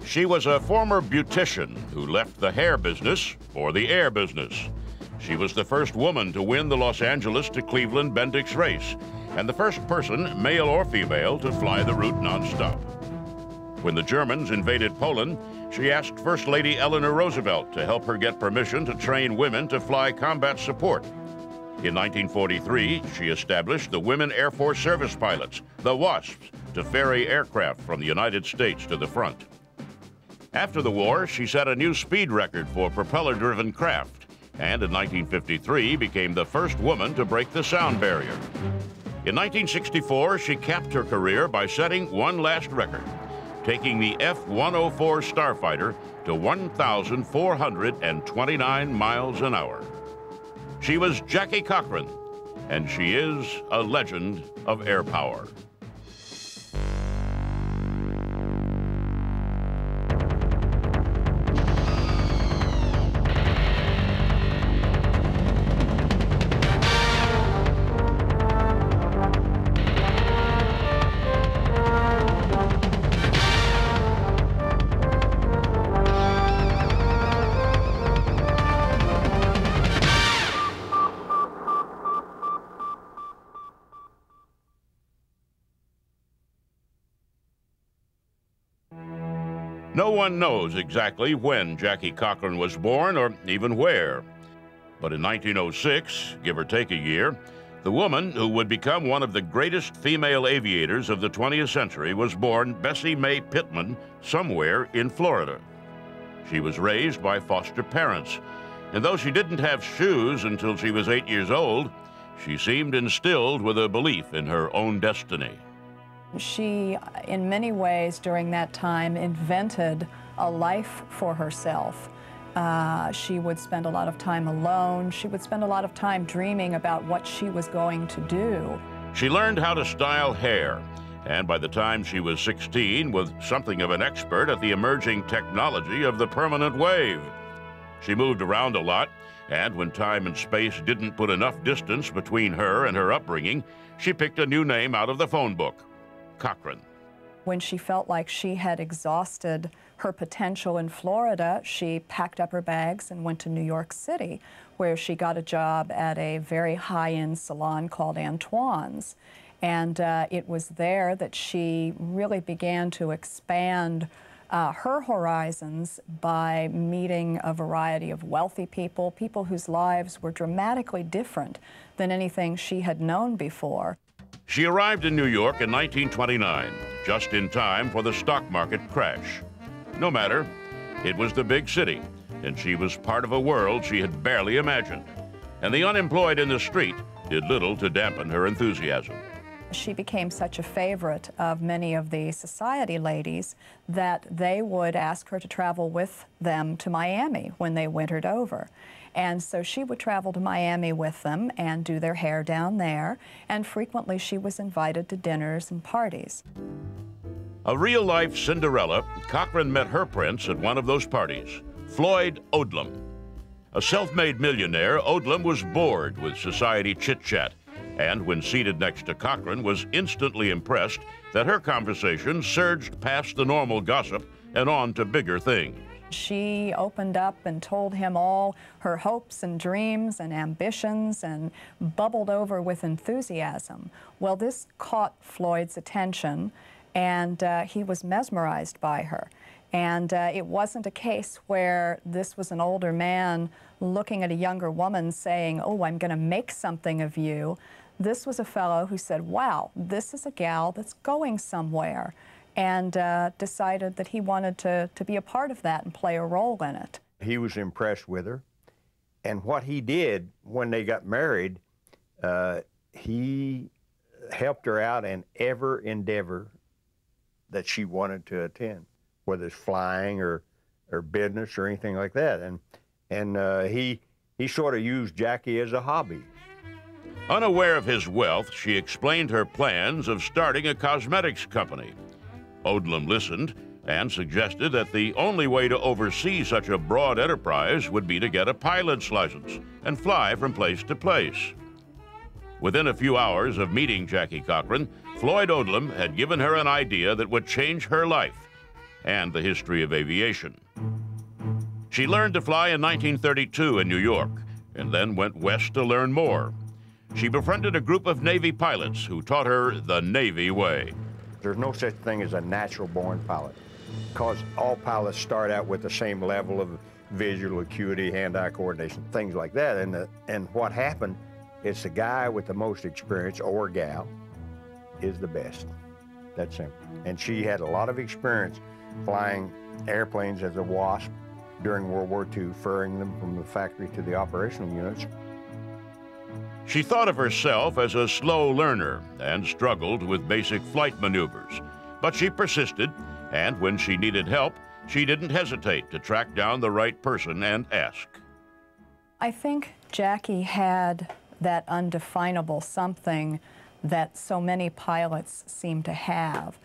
She was a former beautician who left the hair business for the air business. She was the first woman to win the Los Angeles to Cleveland Bendix race, and the first person, male or female, to fly the route nonstop. When the Germans invaded Poland, she asked First Lady Eleanor Roosevelt to help her get permission to train women to fly combat support. In 1943, she established the Women Air Force Service Pilots, the WASPs, to ferry aircraft from the United States to the front. After the war, she set a new speed record for propeller-driven craft, and in 1953 became the first woman to break the sound barrier. In 1964, she capped her career by setting one last record, taking the F-104 Starfighter to 1,429 miles an hour. She was Jackie Cochran, and she is a legend of air power. No one knows exactly when Jackie Cochran was born or even where. But in 1906, give or take a year, the woman who would become one of the greatest female aviators of the 20th century was born Bessie Mae Pittman somewhere in Florida. She was raised by foster parents, and though she didn't have shoes until she was 8 years old, she seemed instilled with a belief in her own destiny. She, in many ways during that time, invented a life for herself. She would spend a lot of time alone. She would spend a lot of time dreaming about what she was going to do. She learned how to style hair, and by the time she was 16, was something of an expert at the emerging technology of the permanent wave. She moved around a lot, and when time and space didn't put enough distance between her and her upbringing, she picked a new name out of the phone book. Cochran. When she felt like she had exhausted her potential in Florida, she packed up her bags and went to New York City, where she got a job at a very high-end salon called Antoine's. And it was there that she really began to expand her horizons by meeting a variety of wealthy people, people whose lives were dramatically different than anything she had known before. She arrived in New York in 1929, just in time for the stock market crash. No matter, it was the big city, and she was part of a world she had barely imagined. And the unemployed in the street did little to dampen her enthusiasm. She became such a favorite of many of the society ladies that they would ask her to travel with them to Miami when they wintered over. And so she would travel to Miami with them and do their hair down there, and frequently she was invited to dinners and parties. A real-life Cinderella, Cochran met her prince at one of those parties, Floyd Odlum. A self-made millionaire, Odlum was bored with society chit-chat, and when seated next to Cochran was instantly impressed that her conversation surged past the normal gossip and on to bigger things. She opened up and told him all her hopes and dreams and ambitions and bubbled over with enthusiasm. Well, this caught Floyd's attention, and he was mesmerized by her. And it wasn't a case where this was an older man looking at a younger woman saying, "Oh, I'm going to make something of you." This was a fellow who said, "Wow, this is a gal that's going somewhere," and decided that he wanted to be a part of that and play a role in it. He was impressed with her, and what he did when they got married, he helped her out in every endeavor that she wanted to attend, whether it's flying or business or anything like that. And he sort of used Jackie as a hobby. Unaware of his wealth, she explained her plans of starting a cosmetics company. Odlum listened and suggested that the only way to oversee such a broad enterprise would be to get a pilot's license and fly from place to place. Within a few hours of meeting Jackie Cochran, Floyd Odlum had given her an idea that would change her life. and the history of aviation. She learned to fly in 1932 in New York, and then went west to learn more. She befriended a group of Navy pilots who taught her the Navy way. There's no such thing as a natural-born pilot, because all pilots start out with the same level of visual acuity, hand-eye coordination, things like that. And what happened, it's the guy with the most experience, or gal, is the best. That's simple. And she had a lot of experience flying airplanes as a WASP during World War II, ferrying them from the factory to the operational units. She thought of herself as a slow learner and struggled with basic flight maneuvers. But she persisted, and when she needed help, she didn't hesitate to track down the right person and ask. I think Jackie had that undefinable something that so many pilots seem to have.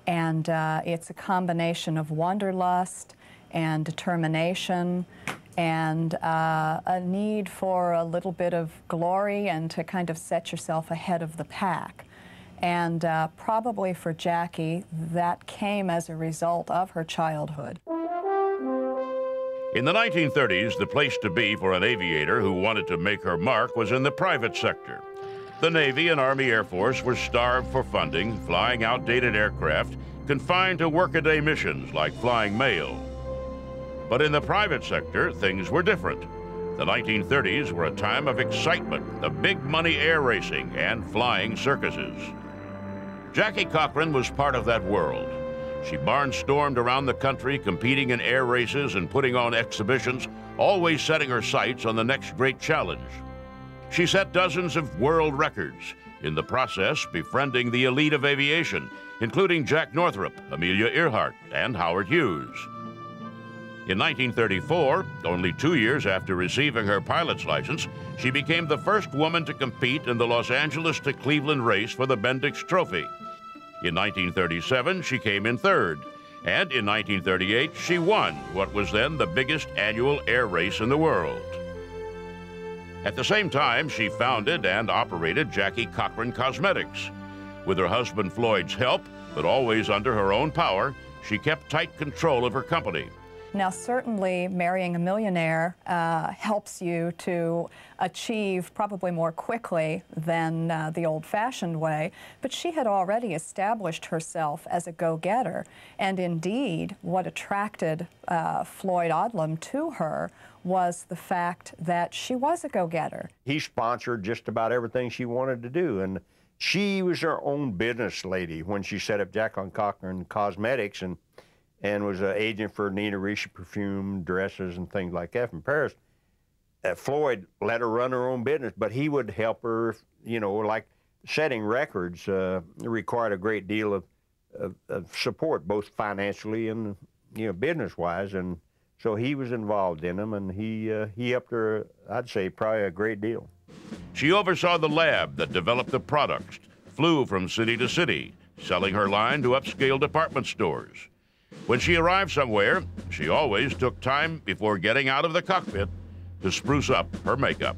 And it's a combination of wanderlust and determination and a need for a little bit of glory and to kind of set yourself ahead of the pack. And probably for Jackie, that came as a result of her childhood. In the 1930s, the place to be for an aviator who wanted to make her mark was in the private sector. The Navy and Army Air Force were starved for funding, flying outdated aircraft, confined to workaday missions like flying mail. But in the private sector, things were different. The 1930s were a time of excitement, of big money air racing and flying circuses. Jackie Cochran was part of that world. She barnstormed around the country, competing in air races and putting on exhibitions, always setting her sights on the next great challenge. She set dozens of world records, in the process befriending the elite of aviation, including Jack Northrop, Amelia Earhart, and Howard Hughes. In 1934, only 2 years after receiving her pilot's license, she became the first woman to compete in the Los Angeles to Cleveland race for the Bendix Trophy. In 1937, she came in third, and in 1938, she won what was then the biggest annual air race in the world. At the same time, she founded and operated Jackie Cochran Cosmetics. With her husband Floyd's help, but always under her own power, she kept tight control of her company. Now, certainly marrying a millionaire helps you to achieve probably more quickly than the old-fashioned way, but she had already established herself as a go-getter. And indeed, what attracted Floyd Odlum to her was the fact that she was a go-getter. He sponsored just about everything she wanted to do, and she was her own business lady when she set up Jackie Cochran Cosmetics and was an agent for Nina Ricci perfume, dresses, and things like that from Paris. Floyd let her run her own business, but he would help her, you know, like setting records required a great deal of support, both financially and, you know, business-wise. And so he was involved in them, and he helped her, I'd say, probably a great deal. She oversaw the lab that developed the products, flew from city to city, selling her line to upscale department stores. When she arrived somewhere, she always took time before getting out of the cockpit to spruce up her makeup.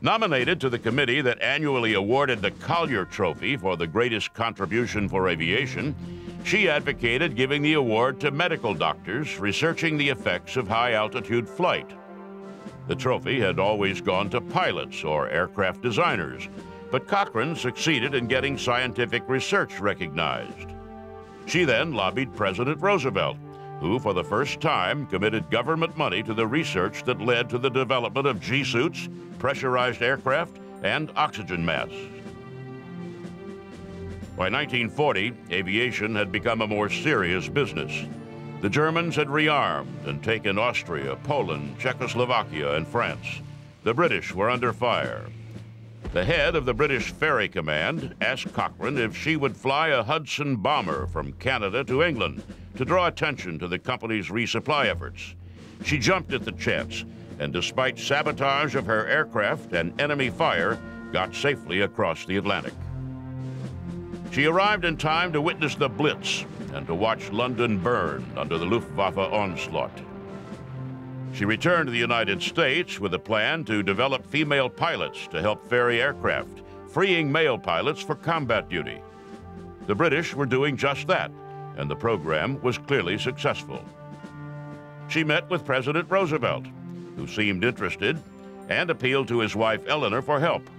Nominated to the committee that annually awarded the Collier Trophy for the greatest contribution for aviation, she advocated giving the award to medical doctors researching the effects of high-altitude flight. The trophy had always gone to pilots or aircraft designers, but Cochran succeeded in getting scientific research recognized. She then lobbied President Roosevelt, who for the first time committed government money to the research that led to the development of G-suits, pressurized aircraft, and oxygen masks. By 1940, aviation had become a more serious business. The Germans had rearmed and taken Austria, Poland, Czechoslovakia, and France. The British were under fire. The head of the British Ferry Command asked Cochran if she would fly a Hudson bomber from Canada to England to draw attention to the company's resupply efforts. She jumped at the chance, and despite sabotage of her aircraft and enemy fire, got safely across the Atlantic. She arrived in time to witness the Blitz and to watch London burn under the Luftwaffe onslaught. She returned to the United States with a plan to develop female pilots to help ferry aircraft, freeing male pilots for combat duty. The British were doing just that, and the program was clearly successful. She met with President Roosevelt, who seemed interested, and appealed to his wife Eleanor for help.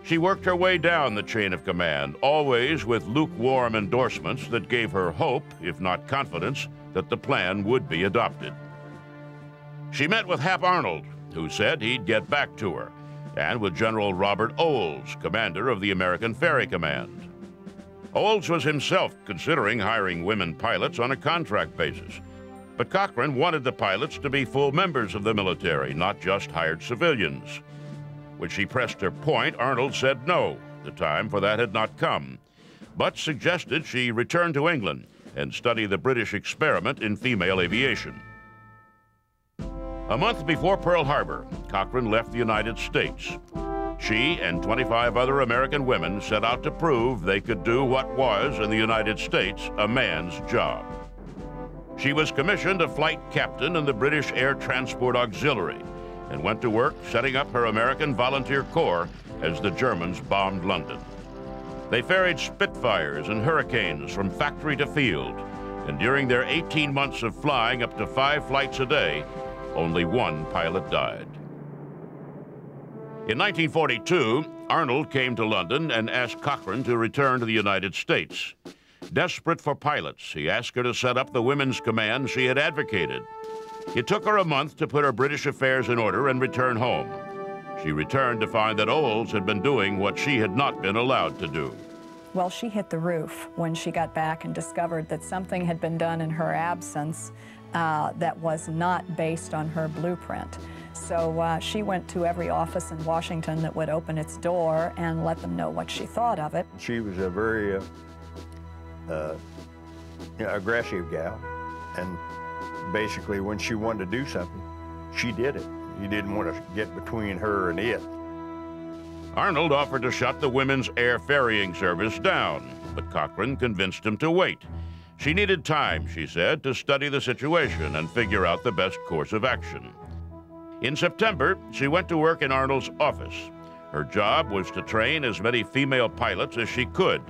She worked her way down the chain of command, always with lukewarm endorsements that gave her hope, if not confidence, that the plan would be adopted. She met with Hap Arnold, who said he'd get back to her, and with General Robert Olds, commander of the American Ferry Command. Olds was himself considering hiring women pilots on a contract basis, but Cochran wanted the pilots to be full members of the military, not just hired civilians. When she pressed her point, Arnold said no, the time for that had not come, but suggested she return to England and study the British experiment in female aviation. A month before Pearl Harbor, Cochran left the United States. She and 25 other American women set out to prove they could do what was, in the United States, a man's job. She was commissioned a flight captain in the British Air Transport Auxiliary and went to work setting up her American Volunteer Corps as the Germans bombed London. They ferried Spitfires and Hurricanes from factory to field, and during their 18 months of flying up to 5 flights a day, only one pilot died. In 1942, Arnold came to London and asked Cochran to return to the United States. Desperate for pilots, he asked her to set up the women's command she had advocated. It took her a month to put her British affairs in order and return home. She returned to find that Olds had been doing what she had not been allowed to do. Well, she hit the roof when she got back and discovered that something had been done in her absence that was not based on her blueprint. So she went to every office in Washington that would open its door and let them know what she thought of it. She was a very aggressive gal, and basically when she wanted to do something, she did it. You didn't want to get between her and it. Arnold offered to shut the women's air ferrying service down, but Cochran convinced him to wait. She needed time, she said, to study the situation and figure out the best course of action. In September, she went to work in Arnold's office. Her job was to train as many female pilots as she could,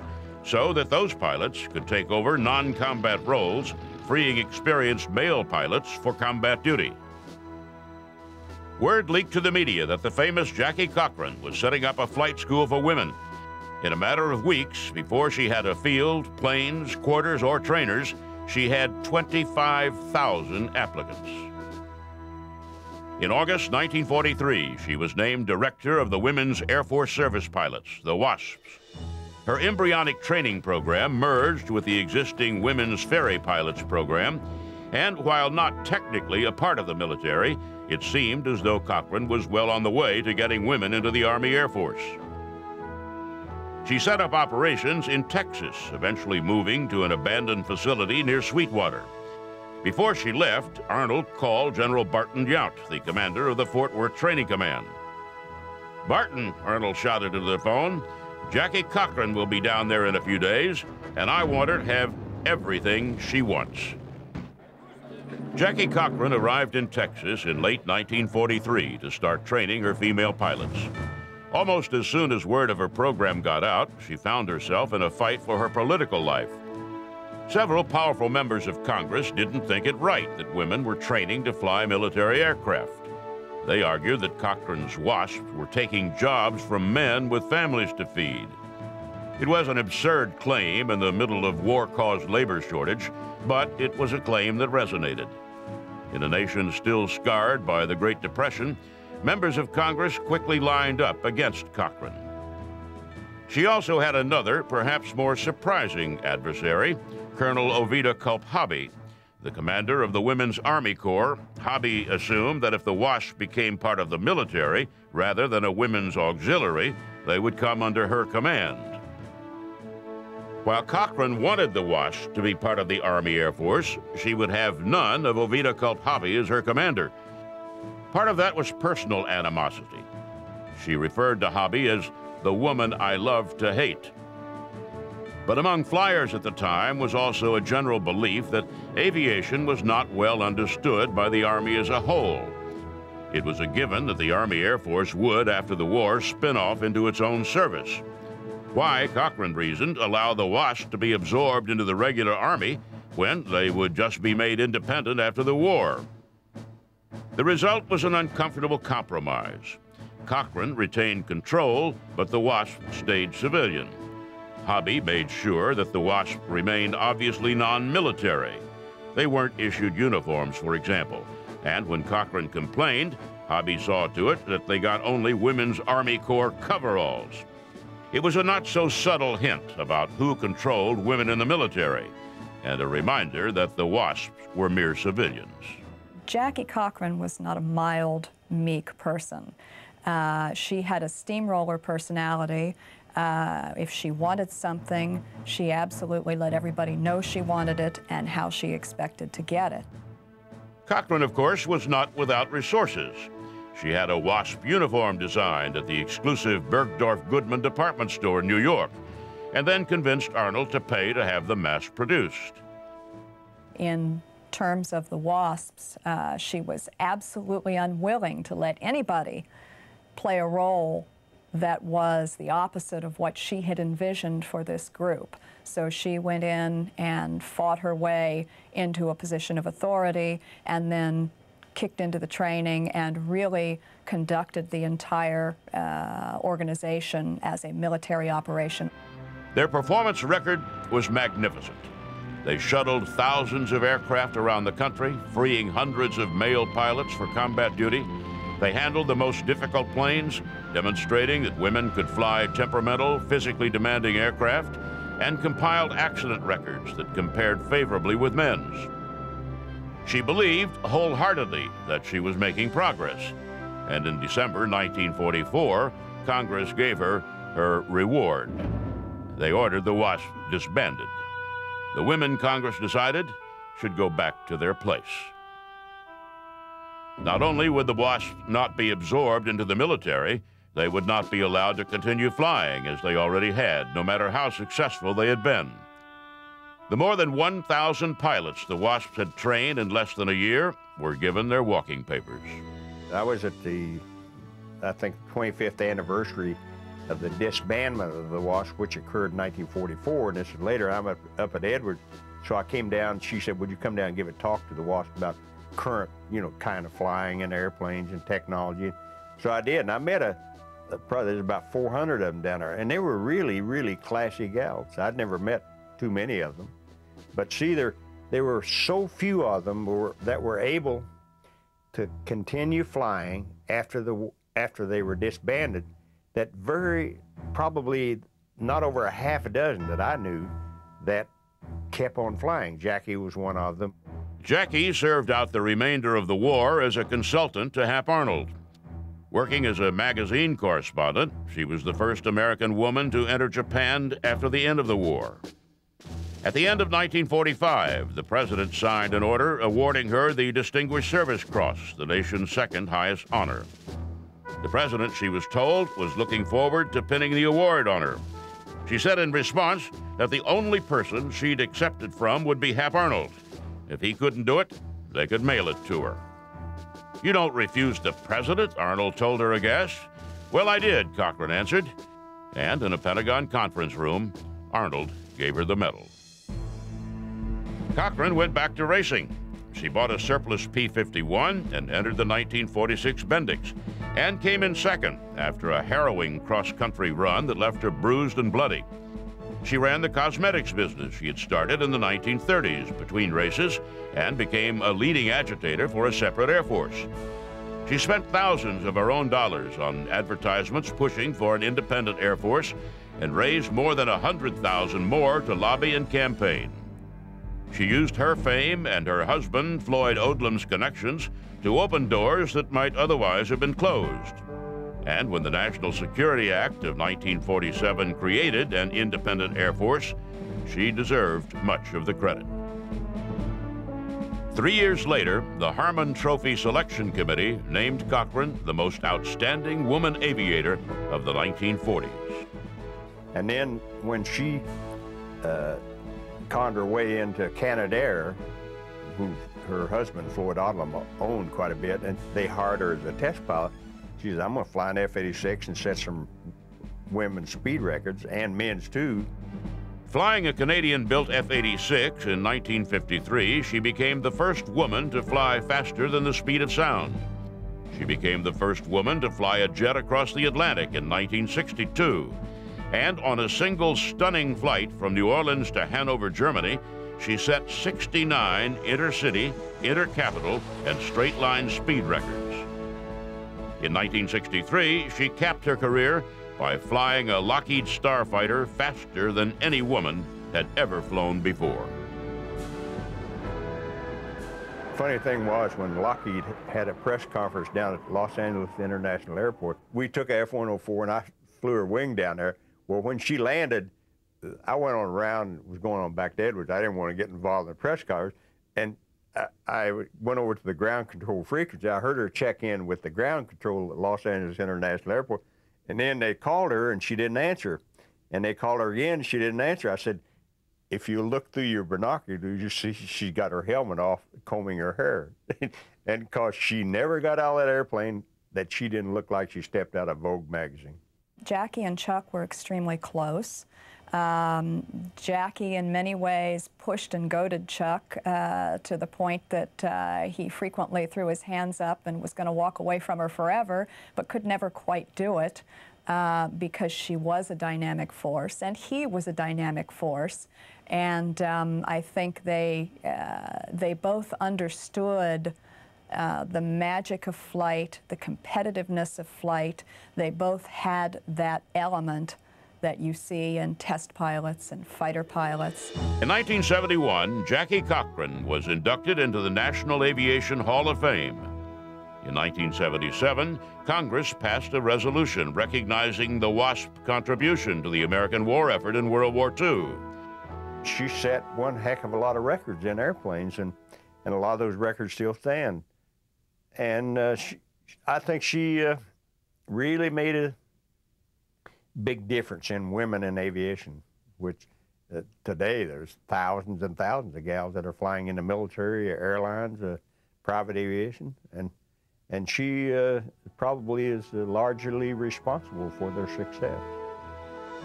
so that those pilots could take over non-combat roles, freeing experienced male pilots for combat duty. Word leaked to the media that the famous Jackie Cochran was setting up a flight school for women. In a matter of weeks, before she had a field, planes, quarters, or trainers, she had 25,000 applicants. In August 1943, she was named director of the Women's Air Force Service Pilots, the WASPs. Her embryonic training program merged with the existing Women's Ferry Pilots program, and while not technically a part of the military, it seemed as though Cochran was well on the way to getting women into the Army Air Force. She set up operations in Texas, eventually moving to an abandoned facility near Sweetwater. Before she left, Arnold called General Barton Yount, the commander of the Fort Worth Training Command. "Barton," Arnold shouted into the phone, "Jackie Cochran will be down there in a few days, and I want her to have everything she wants." Jackie Cochran arrived in Texas in late 1943 to start training her female pilots. Almost as soon as word of her program got out, she found herself in a fight for her political life. Several powerful members of Congress didn't think it right that women were training to fly military aircraft. They argued that Cochran's WASPs were taking jobs from men with families to feed. It was an absurd claim in the middle of war-caused labor shortage, but it was a claim that resonated. In a nation still scarred by the Great Depression, members of Congress quickly lined up against Cochran. She also had another, perhaps more surprising adversary, Colonel Ovida Culp Hobby. The commander of the Women's Army Corps, Hobby assumed that if the WASP became part of the military rather than a women's auxiliary, they would come under her command. While Cochran wanted the WASP to be part of the Army Air Force, she would have none of Ovida Culp Hobby as her commander. Part of that was personal animosity. She referred to Hobby as the woman I love to hate. But among flyers at the time was also a general belief that aviation was not well understood by the Army as a whole. It was a given that the Army Air Force would, after the war, spin off into its own service. Why, Cochran reasoned, allow the WASP to be absorbed into the regular Army when they would just be made independent after the war. The result was an uncomfortable compromise. Cochran retained control, but the WASP stayed civilian. Hobby made sure that the WASP remained obviously non-military. They weren't issued uniforms, for example, and when Cochran complained, Hobby saw to it that they got only Women's Army Corps coveralls. It was a not-so-subtle hint about who controlled women in the military, and a reminder that the WASPs were mere civilians. Jackie Cochran was not a mild, meek person. She had a steamroller personality. If she wanted something, she absolutely let everybody know she wanted it and how she expected to get it. Cochran, of course, was not without resources. She had a WASP uniform designed at the exclusive Bergdorf Goodman department store in New York, and then convinced Arnold to pay to have them mass-produced. In terms of the WASPs, she was absolutely unwilling to let anybody play a role that was the opposite of what she had envisioned for this group. So she went in and fought her way into a position of authority and then kicked into the training and really conducted the entire organization as a military operation. Their performance record was magnificent. They shuttled thousands of aircraft around the country, freeing hundreds of male pilots for combat duty. They handled the most difficult planes, demonstrating that women could fly temperamental, physically demanding aircraft, and compiled accident records that compared favorably with men's. She believed wholeheartedly that she was making progress, and in December 1944, Congress gave her her reward. They ordered the WASP disbanded. The women, Congress decided, should go back to their place. Not only would the WASP not be absorbed into the military, they would not be allowed to continue flying as they already had, no matter how successful they had been. The more than 1,000 pilots the WASPs had trained in less than a year were given their walking papers. I was at the, I think, 25th anniversary of the disbandment of the WASP, which occurred in 1944, and this is later. I'm up at Edwards, so I came down. She said, would you come down and give a talk to the WASP about current, kind of flying in airplanes and technology? So I did, and I met probably there's about 400 of them down there, and they were really, really classy gals. I'd never met too many of them, but see, there were so few of them that were able to continue flying after they were disbanded, that very probably not over a half a dozen that I knew that kept on flying. Jackie was one of them. Jackie served out the remainder of the war as a consultant to Hap Arnold. Working as a magazine correspondent, she was the first American woman to enter Japan after the end of the war. At the end of 1945, the president signed an order awarding her the Distinguished Service Cross, the nation's second highest honor. The president, she was told, was looking forward to pinning the award on her. She said in response that the only person she'd accept it from would be Hap Arnold. If he couldn't do it, they could mail it to her. You don't refuse the president, Arnold told her aghast. Well, I did, Cochran answered. And in a Pentagon conference room, Arnold gave her the medal. Cochran went back to racing. She bought a surplus P-51 and entered the 1946 Bendix, and came in second after a harrowing cross-country run that left her bruised and bloody. She ran the cosmetics business she had started in the 1930s between races and became a leading agitator for a separate Air Force. She spent thousands of her own dollars on advertisements pushing for an independent Air Force and raised more than $100,000 more to lobby and campaign. She used her fame and her husband, Floyd Odlum's connections, to open doors that might otherwise have been closed. And when the National Security Act of 1947 created an independent Air Force, she deserved much of the credit. 3 years later, the Harmon Trophy Selection Committee named Cochran the most outstanding woman aviator of the 1940s. And then when she conned her way into Canadair, who her husband, Floyd Odlum, owned quite a bit, and they hired her as a test pilot. She said, I'm gonna fly an F-86 and set some women's speed records, and men's too. Flying a Canadian-built F-86 in 1953, she became the first woman to fly faster than the speed of sound. She became the first woman to fly a jet across the Atlantic in 1962. And on a single stunning flight from New Orleans to Hanover, Germany, she set 69 intercity, intercapital, and straight-line speed records. In 1963, she capped her career by flying a Lockheed Starfighter faster than any woman had ever flown before. Funny thing was, when Lockheed had a press conference down at Los Angeles International Airport, we took a F-104 and I flew her wing down there. Well, when she landed, I went on around, was going on back to Edwards. I didn't want to get involved in the press conference, and I went over to the ground control frequency. I heard her check in with the ground control at Los Angeles International Airport, and then they called her and she didn't answer. And they called her again and she didn't answer. I said, if you look through your binoculars, you see she's got her helmet off, combing her hair. And because she never got out of that airplane, that she didn't look like she stepped out of Vogue magazine. Jackie and Chuck were extremely close. Jackie, in many ways, pushed and goaded Chuck to the point that he frequently threw his hands up and was going to walk away from her forever, but could never quite do it because she was a dynamic force, and he was a dynamic force. And I think they both understood the magic of flight, the competitiveness of flight. They both had that element that you see in test pilots and fighter pilots. In 1971, Jackie Cochran was inducted into the National Aviation Hall of Fame. In 1977, Congress passed a resolution recognizing the WASP contribution to the American war effort in World War II. She set one heck of a lot of records in airplanes, and a lot of those records still stand. And I think she really made a big difference in women in aviation, which today there's thousands and thousands of gals that are flying in the military, airlines, private aviation, and she probably is largely responsible for their success.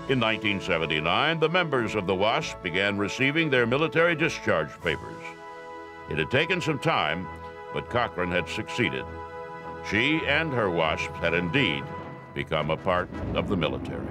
In 1979, the members of the WASP began receiving their military discharge papers. It had taken some time, but Cochran had succeeded. She and her WASPs had indeed become a part of the military.